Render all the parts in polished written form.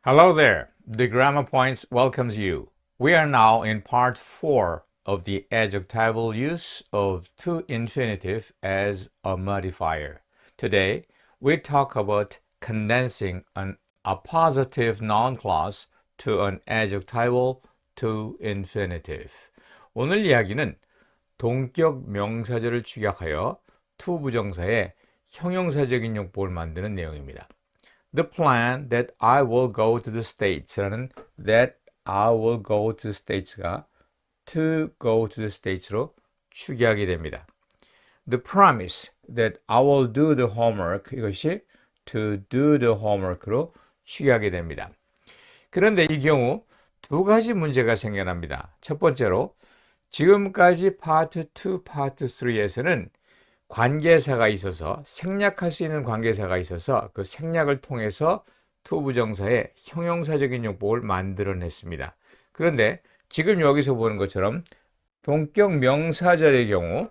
Hello there. The Grammar Points welcomes you. We are now in part 4 of the adjectival use of to infinitive as a modifier. Today, we talk about condensing a positive noun clause to an adjectival to infinitive. 오늘 이야기는 동격 명사절을 축약하여 to 부정사의 형용사적인 용법을 만드는 내용입니다. The plan that I will go to the States라는 that I will go to the States가 to go to the States로 축약이 됩니다. The promise that I will do the homework 이것이 to do the homework로 축약이 됩니다. 그런데 이 경우 두 가지 문제가 생겨납니다. 첫 번째로 지금까지 파트 2, 파트 3에서는 관계사가 있어서 생략할 수 있는 관계사가 있어서 그 생략을 통해서 to 부정사의 형용사적인 용법을 만들어냈습니다. 그런데 지금 여기서 보는 것처럼 동격 명사절의 경우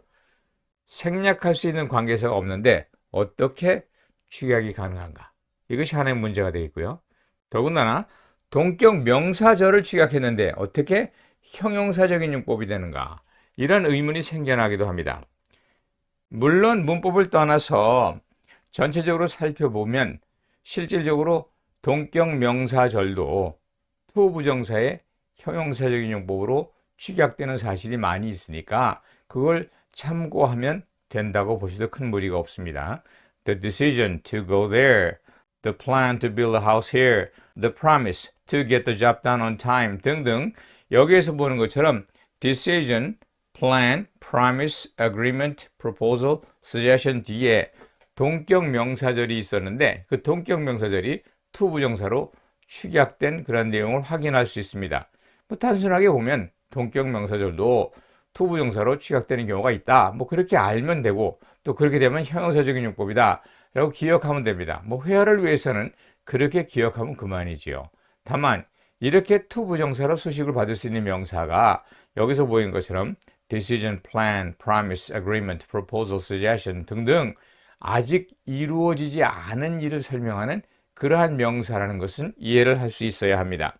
생략할 수 있는 관계사가 없는데 어떻게 축약이 가능한가? 이것이 하나의 문제가 되겠고요. 더군다나 동격 명사절을 축약했는데 어떻게 형용사적인 용법이 되는가? 이런 의문이 생겨나기도 합니다. 물론 문법을 떠나서 전체적으로 살펴보면 실질적으로 동격 명사절도 to 부정사의 형용사적인 용법으로 축약되는 사실이 많이 있으니까 그걸 참고하면 된다고 보셔도 큰 무리가 없습니다. The decision to go there, the plan to build a house here, the promise to get the job done on time 등등 여기에서 보는 것처럼 decision, plan, promise, agreement, proposal, suggestion 뒤에 동격 명사절이 있었는데 그 동격 명사절이 to 부정사로 축약된 그런 내용을 확인할 수 있습니다. 단순하게 보면 동격 명사절도 to 부정사로 축약되는 경우가 있다. 그렇게 알면 되고 또 그렇게 되면 형용사적인 용법이다 라고 기억하면 됩니다. 회화를 위해서는 그렇게 기억하면 그만이지요. 다만 이렇게 to 부정사로 수식을 받을 수 있는 명사가 여기서 보이는 것처럼 decision, plan, promise, agreement, proposal, suggestion 등등 아직 이루어지지 않은 일을 설명하는 그러한 명사라는 것은 이해를 할 수 있어야 합니다.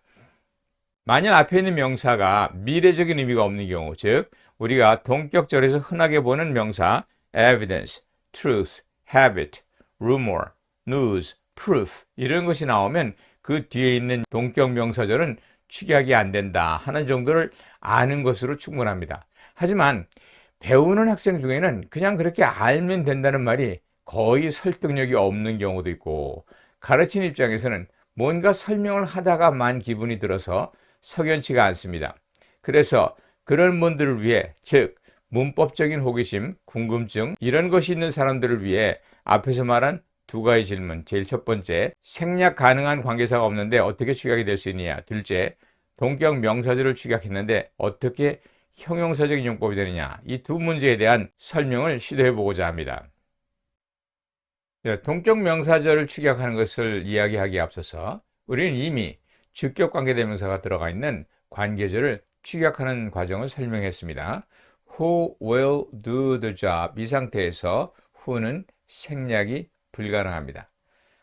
만약 앞에 있는 명사가 미래적인 의미가 없는 경우, 즉 우리가 동격절에서 흔하게 보는 명사 evidence, truth, habit, rumor, news, proof 이런 것이 나오면 그 뒤에 있는 동격 명사절은 축약이 안 된다 하는 정도를 아는 것으로 충분합니다. 하지만 배우는 학생 중에는 그냥 그렇게 알면 된다는 말이 거의 설득력이 없는 경우도 있고 가르치는 입장에서는 뭔가 설명을 하다가만 기분이 들어서 석연치가 않습니다. 그래서 그런 분들을 위해 즉 문법적인 호기심, 궁금증 이런 것이 있는 사람들을 위해 앞에서 말한 두 가지 질문. 제일 첫 번째, 생략 가능한 관계사가 없는데 어떻게 축약이 될 수 있느냐. 둘째, 동격 명사절을 축약했는데 어떻게 형용사적인 용법이 되느냐. 이 두 문제에 대한 설명을 시도해 보고자 합니다. 동격 명사절을 축약하는 것을 이야기하기에 앞서서 우리는 이미 주격 관계대명사가 들어가 있는 관계절을 축약하는 과정을 설명했습니다. Who will do the job? 이 상태에서 who는 생략이 불가능합니다.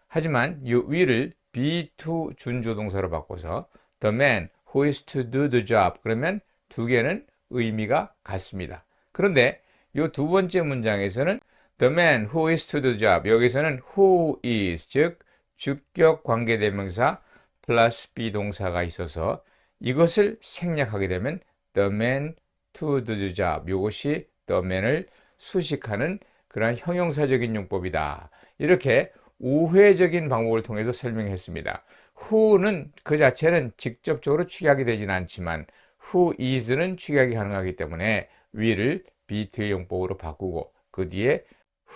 하지만 이 will을 be to 준조동사로 바꿔서 the man who is to do the job 그러면 두 개는 의미가 같습니다. 그런데 이 두 번째 문장에서는 the man who is to do the job 여기서는 who is 즉 주격 관계대명사 플러스 비동사가 있어서 이것을 생략하게 되면 the man to do the job 이것이 the man을 수식하는 그러한 형용사적인 용법이다. 이렇게 우회적인 방법을 통해서 설명했습니다. who는 그 자체는 직접적으로 축약이 되지는 않지만 who is는 축약이 가능하기 때문에 will을 be2의 용법으로 바꾸고 그 뒤에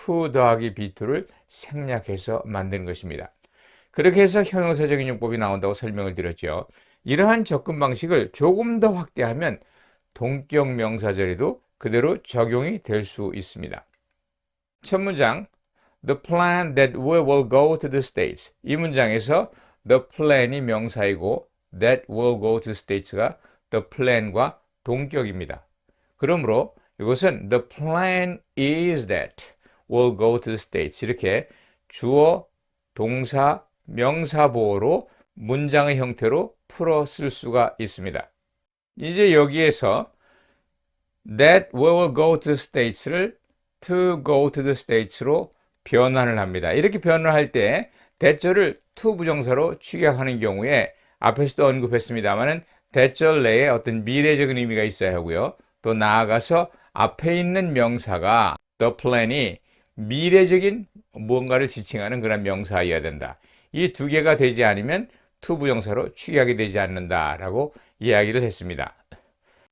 who 더하기 be2를 생략해서 만드는 것입니다. 그렇게 해서 형용사적인 용법이 나온다고 설명을 드렸죠. 이러한 접근 방식을 조금 더 확대하면 동격 명사절에도 그대로 적용이 될 수 있습니다. 첫 문장 The plan that we will go to the States 이 문장에서 the plan이 명사이고 that will go to the States가 the plan과 동격입니다. 그러므로 이것은 the plan is that we'll go to the States 이렇게 주어, 동사, 명사 보어로 문장의 형태로 풀어 쓸 수가 있습니다. 이제 여기에서 that we will go to the States를 to go to the States로 변환을 합니다. 이렇게 변환할 때 대절을 to 부정사로 축약하는 경우에 앞에서도 언급했습니다만은 대절 내에 어떤 미래적인 의미가 있어야 하고요. 또 나아가서 앞에 있는 명사가 the plan이 미래적인 무언가를 지칭하는 그런 명사여야 된다. 이 두 개가 되지 않으면 to 부정사로 축약이 되지 않는다라고 이야기를 했습니다.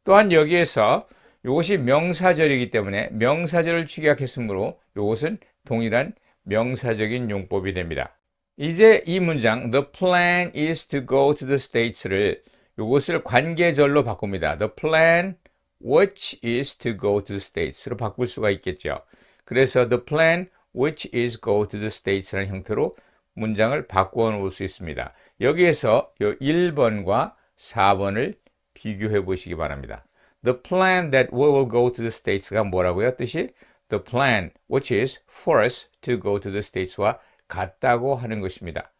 또한 여기에서 이것이 명사절이기 때문에 명사절을 축약했으므로 이것은 동일한 명사적인 용법이 됩니다. 이제 이 문장 The plan is to go to the States를 이것을 관계절로 바꿉니다. The plan which is to go to the States로 바꿀 수가 있겠죠. 그래서 The plan which is go to the States라는 형태로 문장을 바꾸어 놓을 수 있습니다. 여기에서 1번과 4번을 비교해 보시기 바랍니다. The plan that we will go to the States가 뭐라고요? 뜻이 The plan which is for us to go to the States와 같다고 하는 것입니다.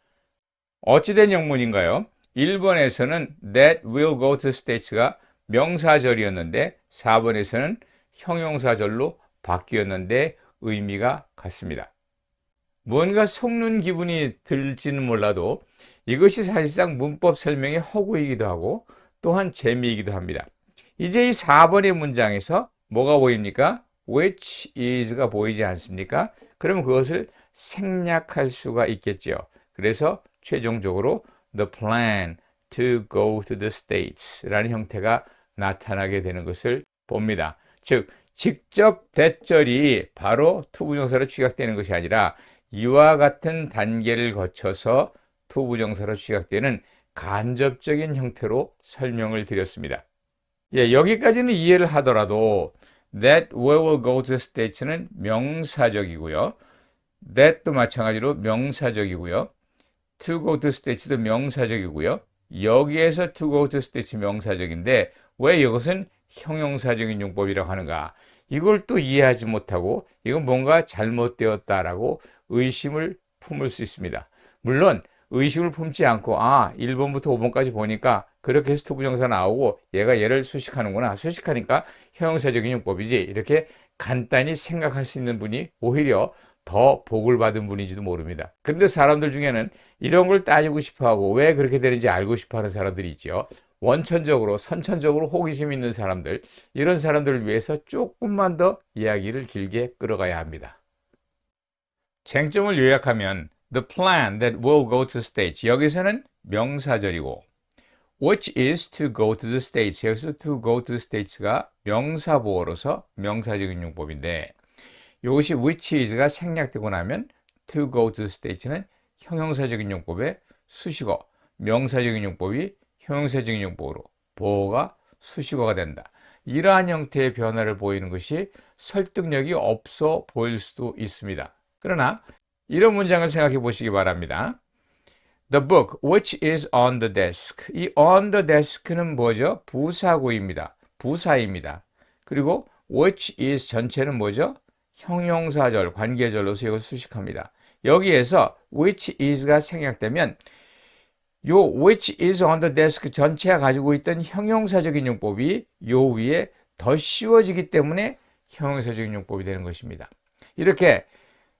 어찌된 영문인가요? 1번에서는 that will go to the States가 명사절이었는데 4번에서는 형용사절로 바뀌었는데 의미가 같습니다. 뭔가 속는 기분이 들지는 몰라도 이것이 사실상 문법 설명의 허구이기도 하고 또한 재미이기도 합니다. 이제 이 4번의 문장에서 뭐가 보입니까? which is가 보이지 않습니까? 그러면 그것을 생략할 수가 있겠죠. 그래서 최종적으로 the plan to go to the States 라는 형태가 나타나게 되는 것을 봅니다. 즉 직접 대절이 바로 to 부정사로 취약되는 것이 아니라 이와 같은 단계를 거쳐서 to 부정사로 취약되는 간접적인 형태로 설명을 드렸습니다. 여기까지는 이해를 하더라도 that we will go to the States는 명사적이고요. that도 마찬가지로 명사적이고요. to go to the States도 명사적이고요. 여기에서 to go to the States 명사적인데 왜 이것은 형용사적인 용법이라고 하는가? 이걸 또 이해하지 못하고 이건 뭔가 잘못되었다라고 의심을 품을 수 있습니다. 물론 의심을 품지 않고 1번부터 5번까지 보니까 그렇게 해서 투부정사 나오고 얘가 얘를 수식하는구나. 수식하니까 형용사적인 용법이지. 이렇게 간단히 생각할 수 있는 분이 오히려 더 복을 받은 분인지도 모릅니다. 그런데 사람들 중에는 이런 걸 따지고 싶어하고 왜 그렇게 되는지 알고 싶어하는 사람들이 있죠. 원천적으로 선천적으로 호기심 있는 사람들, 이런 사람들을 위해서 조금만 더 이야기를 길게 끌어가야 합니다. 쟁점을 요약하면 The plan that will go to the States 여기서는 명사절이고 which is to go to the States 여기서 to go to the States가 명사보어로서 명사적인 용법인데 이것이 which is가 생략되고 나면 to go to the States는 형용사적인 용법의 수식어, 명사적인 용법이 형용사적인 용법으로 보어가 수식어가 된다. 이러한 형태의 변화를 보이는 것이 설득력이 없어 보일 수도 있습니다. 그러나 이런 문장을 생각해 보시기 바랍니다. The book which is on the desk. 이 on the desk는 뭐죠? 부사구입니다. 부사입니다. 그리고 which is 전체는 뭐죠? 형용사절, 관계절로서 이걸 수식합니다. 여기에서 which is가 생략되면 요 which is on the desk 전체가 가지고 있던 형용사적인 용법이 요 위에 더 씌워지기 때문에 형용사적인 용법이 되는 것입니다. 이렇게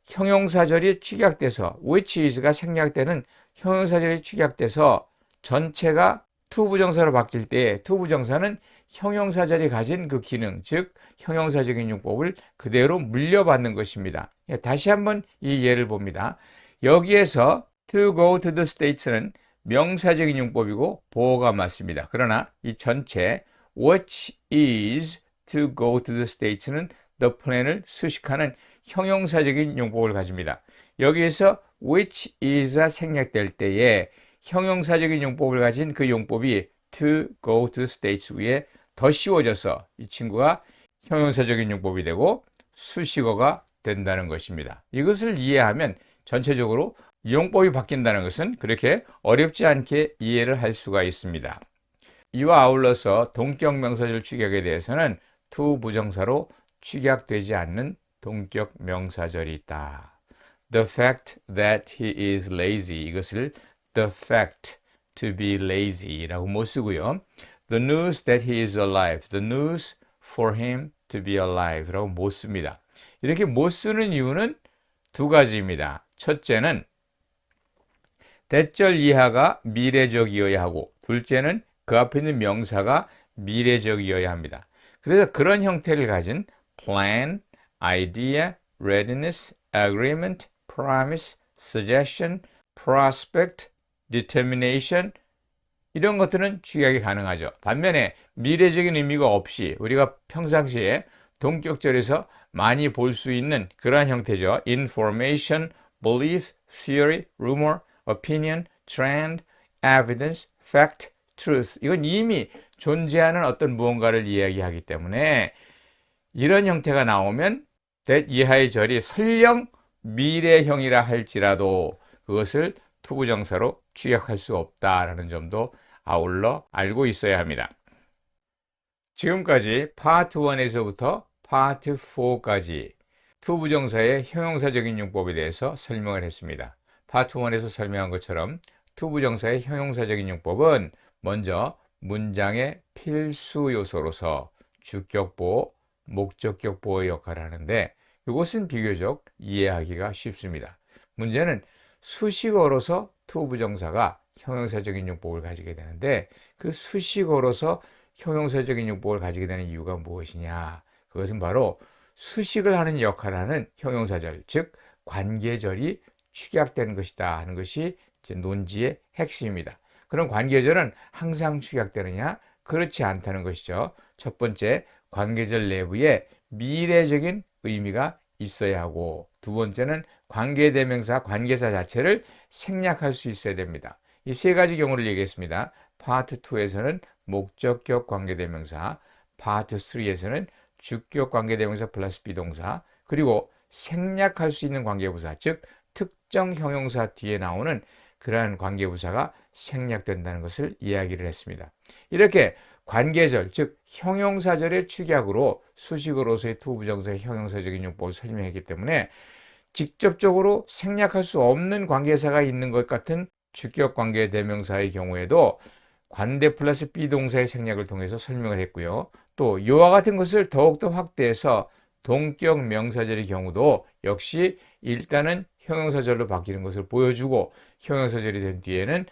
형용사절이 축약돼서 which is가 생략되는 형용사절이 축약돼서 전체가 to 부정사로 바뀔 때 to 부정사는 형용사절이 가진 그 기능, 즉 형용사적인 용법을 그대로 물려받는 것입니다. 다시 한번 이 예를 봅니다. 여기에서 to go to the States는 명사적인 용법이고 보어가 맞습니다. 그러나 이 전체 which is to go to the States는 the plan을 수식하는 형용사적인 용법을 가집니다. 여기에서 which is가 생략될 때에 형용사적인 용법을 가진 그 용법이 to go to the States 위에 더 씌워져서 이 친구가 형용사적인 용법이 되고 수식어가 된다는 것입니다. 이것을 이해하면 전체적으로 용법이 바뀐다는 것은 그렇게 어렵지 않게 이해를 할 수가 있습니다. 이와 아울러서 동격 명사절 축약에 대해서는 to 부정사로 축약되지 않는 동격 명사절이 있다. The fact that he is lazy 이것을 the fact to be lazy라고 못 쓰고요. The news that he is alive. The news for him to be alive라고 못 씁니다. 이렇게 못 쓰는 이유는 두 가지입니다. 첫째는 대절 이하가 미래적이어야 하고, 둘째는 그 앞에 있는 명사가 미래적이어야 합니다. 그래서 그런 형태를 가진 plan, idea, readiness, agreement, promise, suggestion, prospect, determination 이런 것들은 취약이 가능하죠. 반면에 미래적인 의미가 없이 우리가 평상시에 동격절에서 많이 볼 수 있는 그러한 형태죠. information, belief, theory, rumor, opinion, trend, evidence, fact, truth. 이건 이미 존재하는 어떤 무언가를 이야기하기 때문에 이런 형태가 나오면 that 이하의 절이 설령 미래형이라 할지라도 그것을 투부정사로 취약할 수 없다라는 점도 아울러 알고 있어야 합니다. 지금까지 파트 1에서부터 파트 4까지 투부정사의 형용사적인 용법에 대해서 설명을 했습니다. 파트 1에서 설명한 것처럼 투부정사의 형용사적인 용법은 먼저 문장의 필수 요소로서 주격보, 목적격보의 역할을 하는데 이것은 비교적 이해하기가 쉽습니다. 문제는 수식어로서 투부정사가 형용사적인 용법을 가지게 되는데 그 수식어로서 형용사적인 용법을 가지게 되는 이유가 무엇이냐? 그것은 바로 수식을 하는 역할을 하는 형용사절, 즉 관계절이 축약되는 것이다 하는 것이 논지의 핵심입니다. 그럼 관계절은 항상 축약되느냐? 그렇지 않다는 것이죠. 첫 번째, 관계절 내부에 미래적인 의미가 있어야 하고, 두 번째는 관계대명사, 관계사 자체를 생략할 수 있어야 됩니다. 이 세 가지 경우를 얘기했습니다. 파트 2에서는 목적격 관계대명사, 파트 3에서는 주격 관계대명사 플러스 비동사, 그리고 생략할 수 있는 관계부사, 즉 특정 형용사 뒤에 나오는 그러한 관계부사가 생략된다는 것을 이야기를 했습니다. 이렇게 관계절, 즉 형용사절의 축약으로 수식어로서의 투부정사의 형용사적인 용법을 설명했기 때문에 직접적으로 생략할 수 없는 관계사가 있는 것 같은 주격 관계대명사의 경우에도 관대 플러스 비동사의 생략을 통해서 설명을 했고요. 또 이와 같은 것을 더욱더 확대해서 동격 명사절의 경우도 역시 일단은 형용사절로 바뀌는 것을 보여주고 형용사절이 된 뒤에는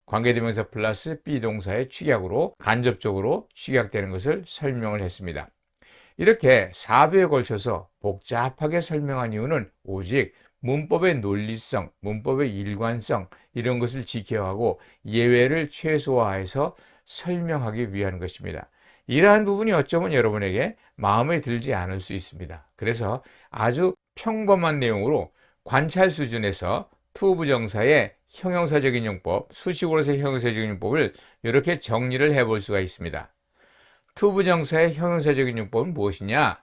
관계대명사 플러스 비동사의 축약으로 간접적으로 축약되는 것을 설명을 했습니다. 이렇게 4부에 걸쳐서 복잡하게 설명한 이유는 오직 문법의 논리성, 문법의 일관성 이런 것을 지켜야 하고 예외를 최소화해서 설명하기 위한 것입니다. 이러한 부분이 어쩌면 여러분에게 마음에 들지 않을 수 있습니다. 그래서 아주 평범한 내용으로 관찰 수준에서 투부정사의 형용사적인 용법, 수식어로서의 형용사적인 용법을 이렇게 정리를 해볼 수가 있습니다. 투부정사의 형용사적인 용법은 무엇이냐?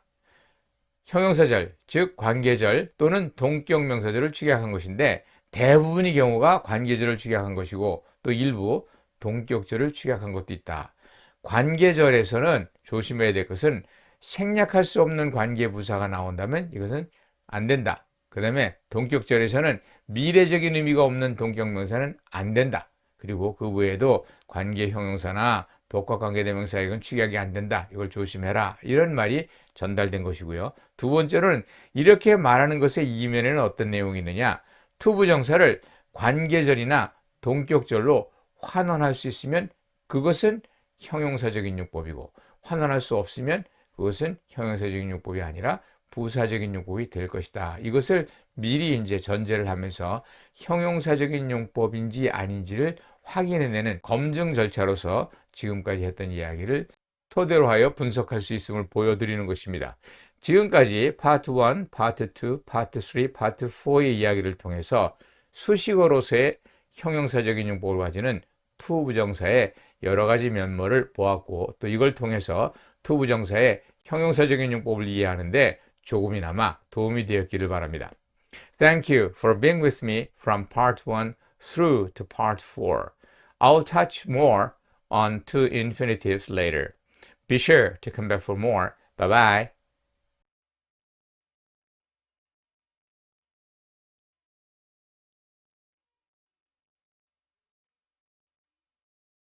형용사절, 즉 관계절 또는 동격명사절을 축약한 것인데 대부분의 경우가 관계절을 축약한 것이고 또 일부 동격절을 축약한 것도 있다. 관계절에서는 조심해야 될 것은 생략할 수 없는 관계부사가 나온다면 이것은 안 된다. 그 다음에 동격절에서는 미래적인 의미가 없는 동격명사는 안 된다. 그리고 그 외에도 관계형용사나 복합관계대명사 이건 축약이 안 된다. 이걸 조심해라. 이런 말이 전달된 것이고요. 두 번째로는 이렇게 말하는 것의 이면에는 어떤 내용이 있느냐. 투부정사를 관계절이나 동격절로 환원할 수 있으면 그것은 형용사적인 용법이고 환원할 수 없으면 그것은 형용사적인 용법이 아니라 부사적인 용법이 될 것이다. 이것을 미리 이제 전제를 하면서 형용사적인 용법인지 아닌지를 확인해내는 검증 절차로서 지금까지 했던 이야기를 토대로 하여 분석할 수 있음을 보여드리는 것입니다. 지금까지 파트 1, 파트 2, 파트 3, 파트 4의 이야기를 통해서 수식어로서의 형용사적인 용법을 가지는 투부정사의 여러 가지 면모를 보았고 또 이걸 통해서 투부정사의 형용사적인 용법을 이해하는데 조금이나마 도움이 되었기를 바랍니다. Thank you for being with me from part 1 through to part 4. I'll touch more on two infinitives later. Be sure to come back for more. Bye-bye.